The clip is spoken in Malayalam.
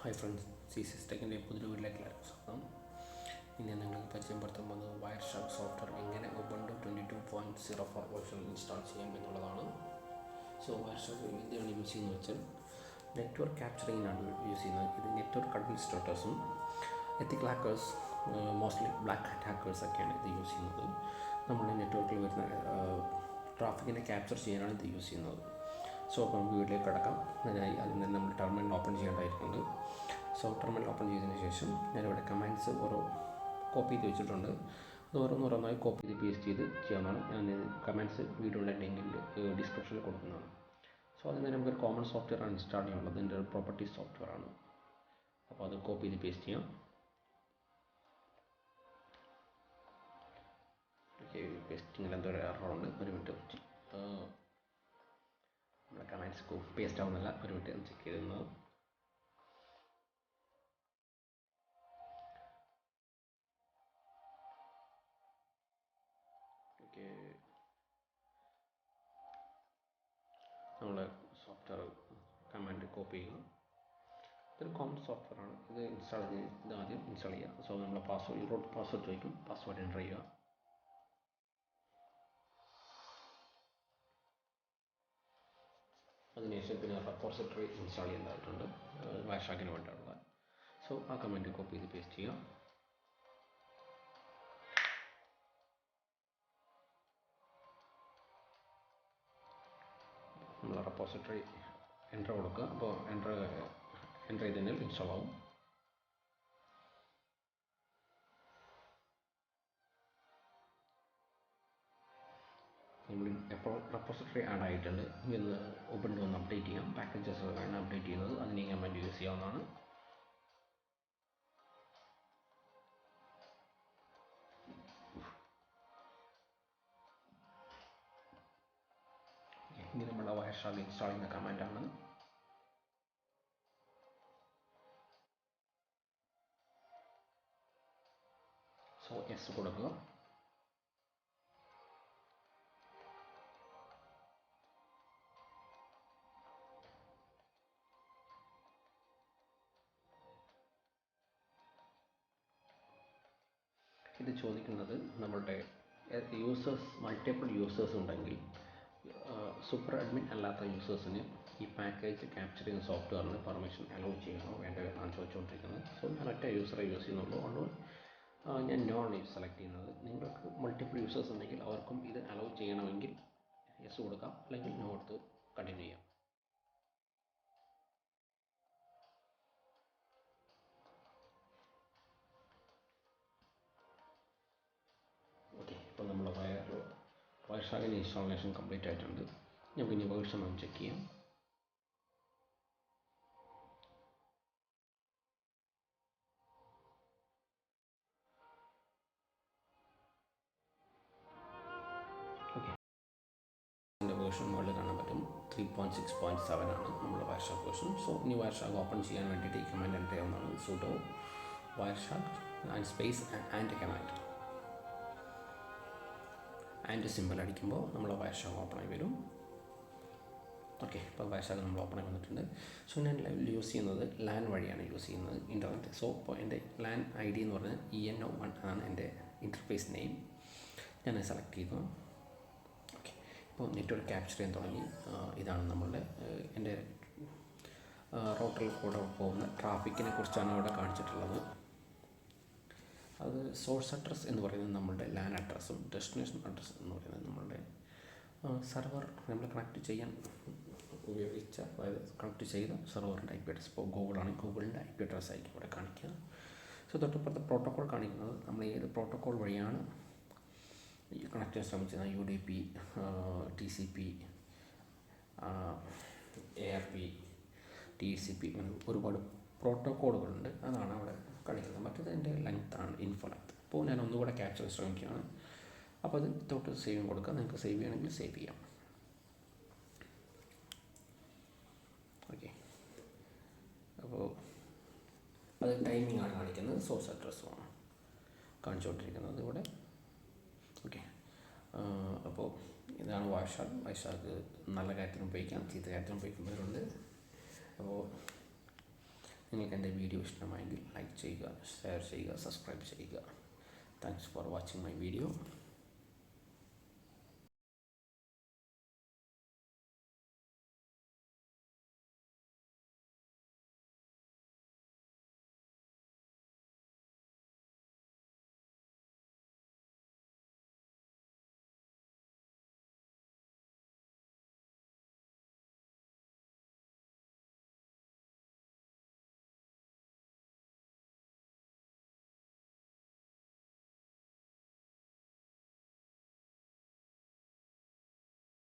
Hi friends, CCSTECH പുതിയൊരു വീഡിയോയിലേക്ക് സ്വാഗതം. ഇന്ന് നിങ്ങൾക്ക് പരിചയപ്പെടുത്താൻ പോകുന്നത് wireshark സോഫ്റ്റ്വെയർ എങ്ങനെ Ubuntu 22.04 വേർഷൻ ഇൻസ്റ്റാൾ ചെയ്യാം എന്നുള്ളതാണ്. സോ wireshark എന്തിനാണ് യൂസ് ചെയ്യുന്നത് വെച്ചാൽ നെറ്റ്വർക്ക് ക്യാപ്ചറിങ്ങിനാണ് യൂസ് ചെയ്യുന്നത്. ഇത് നെറ്റ്വർക്ക് അഡ്മിനിസ്ട്രേറ്റേഴ്സും എത്തിക്കൽ ഹാക്കേഴ്സ്, മോസ്റ്റ്ലി ബ്ലാക്ക് ഹാറ്റ് ഹാക്കേഴ്സൊക്കെയാണ് ഇത് യൂസ് ചെയ്യുന്നത്. നമ്മുടെ നെറ്റ്വർക്കിൽ വരുന്ന ട്രാഫിക്കിനെ ക്യാപ്ചർ ചെയ്യാനാണ് ഇത് യൂസ് ചെയ്യുന്നത്. സോ അപ്പോൾ നമുക്ക് വീട്ടിലേക്ക് കിടക്കാം. അതിനായി അതിൽ നിന്ന് നമ്മൾ ടെർമിനൽ ഓപ്പൺ ചെയ്യേണ്ടതായിട്ടുണ്ട്. സോ ടെർമിനൽ ഓപ്പൺ ചെയ്തതിന് ശേഷം ഞാനിവിടെ കമാൻഡ്സ് ഓരോ കോപ്പി ചെയ്ത് വെച്ചിട്ടുണ്ട്. അത് ഓരോന്നോരോന്നായി കോപ്പി ചെയ്ത് പേസ്റ്റ് ചെയ്ത് ചെയ്യാവുന്നതാണ്. ഞാൻ കമാൻഡ്സ് വീഡിയോയുടെ ലിങ്കിൽ ഡിസ്ക്രിപ്ഷനിൽ കൊടുക്കുന്നതാണ്. സോ അതിന് നമുക്കൊരു കോമൺ സോഫ്റ്റ്വെയർ ആണ് ഇൻസ്റ്റാൾ ചെയ്യാനുള്ളത്. ഇതിൻ്റെ ഒരു പ്രോപ്പർട്ടീസ് സോഫ്റ്റ്വെയർ ആണ്. അപ്പോൾ അത് കോപ്പി ചെയ്ത് പേസ്റ്റ് ചെയ്യാം. ഓക്കെ, പേസ്റ്റിങ്ങിൽ എന്തോ ഒരു എററുണ്ട്. ഒരു മിനിറ്റ്, നമ്മുടെ കമാൻഡ്സ് പേസ്റ്റ് ആവുന്നില്ല. ഒരു മിനിറ്റ് ചെക്ക് ചെയ്തിരുന്നത്. ഓക്കെ, നമ്മളെ സോഫ്റ്റ്വെയർ കമാൻഡ് കോപ്പി ചെയ്യുക. ഇതൊരു കോമൺ സോഫ്റ്റ്വെയർ ആണ്. ഇത് ഇൻസ്റ്റാൾ ചെയ്ത് ഇത് ആദ്യം ഇൻസ്റ്റാൾ ചെയ്യുക. സോ നമ്മളെ പാസ്വേഡ് റൂട്ട് പാസ്വേഡ് ചോദിക്കും. പാസ്വേഡ് എൻ്റർ ചെയ്യുക. അതിനുശേഷം പിന്നെ റെപ്പോസിറ്ററി ഇൻസ്റ്റാൾ ചെയ്യേണ്ടതായിട്ടുണ്ട്, wiresharkന് വേണ്ടിയുള്ള. സോ ആ കമാൻഡ് കോപ്പി ചെയ്ത് പേസ്റ്റ് ചെയ്യുക. നമ്മൾ റെപ്പോസിറ്ററി എൻ്റർ കൊടുക്കുക. അപ്പോൾ എൻ്റർ ചെയ്ത് കഴിഞ്ഞാൽ ഇൻസ്റ്റാൾ ആവും. നമ്മൾ എപ്പോൾ റെപ്പോസിറ്ററി ആഡ് ആയിട്ടുണ്ട്, ഇന്ന് Ubuntu ഒന്ന് അപ്ഡേറ്റ് ചെയ്യാം. പാക്കേജസ് ആണ് അപ്ഡേറ്റ് ചെയ്യുന്നത്. അതിന് കമാൻഡ് യൂസ് ചെയ്യാവുന്നതാണ്. ഇനി നമ്മുടെ wireshark ഇൻസ്റ്റാൾ ചെയ്യുന്ന കമാൻഡാണ്. സോ എസ് കൊടുക്കുക. ഇത് ചോദിക്കുന്നത് നമ്മളുടെ മൾട്ടിപ്പിൾ യൂസേഴ്സ് ഉണ്ടെങ്കിൽ സൂപ്പർ അഡ്മിൻ അല്ലാത്ത യൂസേഴ്സിന് ഈ പാക്കേജ് ക്യാപ്ചർ ചെയ്യുന്ന സോഫ്റ്റ്വെയറിന് പെർമിഷൻ അലോ ചെയ്യണോ വേണ്ടോ എന്നാണ് ചോദിച്ചുകൊണ്ടിരിക്കുന്നത്. സോ ഞാൻ ഒറ്റ യൂസറെ യൂസ് ചെയ്യുന്നുള്ളൂ. അതുകൊണ്ട് ഞാൻ നോ ആണ് സെലക്ട് ചെയ്യുന്നത്. നിങ്ങൾക്ക് മൾട്ടിപ്പിൾ യൂസേഴ്സ് ഉണ്ടെങ്കിൽ അവർക്കും ഇത് അലോ ചെയ്യണമെങ്കിൽ യെസ് കൊടുക്കാം, അല്ലെങ്കിൽ നോ കൊടുത്ത് കണ്ടിന്യൂ ചെയ്യാം. ഓക്കെ, ഇപ്പോൾ നമ്മൾ wiresharkൻ്റെ ഇൻസ്റ്റാളേഷൻ കംപ്ലീറ്റ് ആയിട്ടുണ്ട്. നമുക്ക് ഇനി വേർഷൻ ഒന്ന് ചെക്ക് ചെയ്യാം. ഓക്കെ, ഇതിൻ്റെ വേർഷൻ മുകളിൽ കാണാൻ പറ്റും. 3.6.7 ആണ് നമ്മുടെ wireshark വേർഷൻ. സോ ഇനി wireshark ഓപ്പൺ ചെയ്യാൻ വേണ്ടിയിട്ട് ഈ കമാൻഡ് എൻ്റർ ചെയ്യാവുന്നതാണ്. sudo wireshark and space and command and simple അടിക്കുമ്പോൾ നമ്മളെ wireshark ഓപ്പൺ ആയി വരും. ഓക്കെ, ഇപ്പോൾ wireshark നമ്മൾ ഓപ്പൺ ആയി വന്നിട്ടുണ്ട്. സോ ഞാൻ യൂസ് ചെയ്യുന്നത് ലാൻ വഴിയാണ് യൂസ് ചെയ്യുന്നത്, ഇൻ്റർനെറ്റ്. സോ ഇപ്പോൾ എൻ്റെ ലാൻ ID എന്ന് പറഞ്ഞാൽ ENO1 ആണ് എൻ്റെ ഇൻ്റർഫേസ് നെയിം. ഞാൻ സെലക്ട് ചെയ്തു. ഓക്കെ, ഇപ്പോൾ നെറ്റ്വർക്ക് ക്യാപ്ചർ ചെയ്യാൻ തുടങ്ങി. ഇതാണ് നമ്മളുടെ എൻ്റെ റൗട്ടറിൽ കൂടെ പോകുന്ന ട്രാഫിക്കിനെ കുറിച്ചാണ് ഇവിടെ കാണിച്ചിട്ടുള്ളത്. അത് സോഴ്സ് അഡ്രസ്സ് എന്ന് പറയുന്നത് നമ്മളുടെ ലാൻ അഡ്രസ്സും ഡെസ്റ്റിനേഷൻ അഡ്രസ്സ് എന്ന് പറയുന്നത് നമ്മളുടെ സെർവർ നമ്മൾ കണക്ട് ചെയ്യാൻ ഉപയോഗിച്ച, അതായത് കണക്ട് ചെയ്ത സെർവറിൻ്റെ IP അഡ്രസ്. ഇപ്പോൾ ഗൂഗിളാണെങ്കിൽ ഗൂഗിളിൻ്റെ IP അഡ്രസ്സ് ആയിരിക്കും ഇവിടെ കാണിക്കുക. സോ തൊട്ടപ്പുറത്തെ പ്രോട്ടോക്കോൾ കാണിക്കുന്നത് നമ്മൾ ഏത് പ്രോട്ടോക്കോൾ വഴിയാണ് കണക്ട് ചെയ്യാൻ ശ്രമിച്ചത്. UDP, TCP, ARP, TCP, അങ്ങനെ ഒരുപാട് പ്രോട്ടോക്കോളുകളുണ്ട്. അതാണ് അവിടെ കാണിക്കുന്നത്. മറ്റേത് എൻ്റെ ലെങ്ത്താണ്, ഇൻഫോ ലെങ്ത്. അപ്പോൾ ഞാൻ ഒന്നുകൂടെ ക്യാപ്ചർ ശ്രമിക്കുകയാണ്. അപ്പോൾ അത് തൊട്ട് സേവ് കൊടുക്കുക. നിങ്ങൾക്ക് സേവ് ചെയ്യണമെങ്കിൽ സേവ് ചെയ്യാം. ഓക്കെ, അപ്പോൾ അത് ടൈമിംഗ് ആണ് കാണിക്കുന്നത്, സോഴ്സ് അഡ്രസ്സുമാണ് കാണിച്ചുകൊണ്ടിരിക്കുന്നത് ഇവിടെ. ഓക്കെ, അപ്പോൾ ഇതാണ് wireshark നല്ല കാര്യത്തിനും ഉപയോഗിക്കാം, ചീത്ത കാര്യത്തിനും ഉപയോഗിക്കുന്നവരുണ്ട്. അപ്പോൾ നിങ്ങൾക്ക് എൻ്റെ വീഡിയോ ഇഷ്ടമായെങ്കിൽ ലൈക്ക് ചെയ്യുക, ഷെയർ ചെയ്യുക, സബ്സ്ക്രൈബ് ചെയ്യുക. Thanks for watching my video.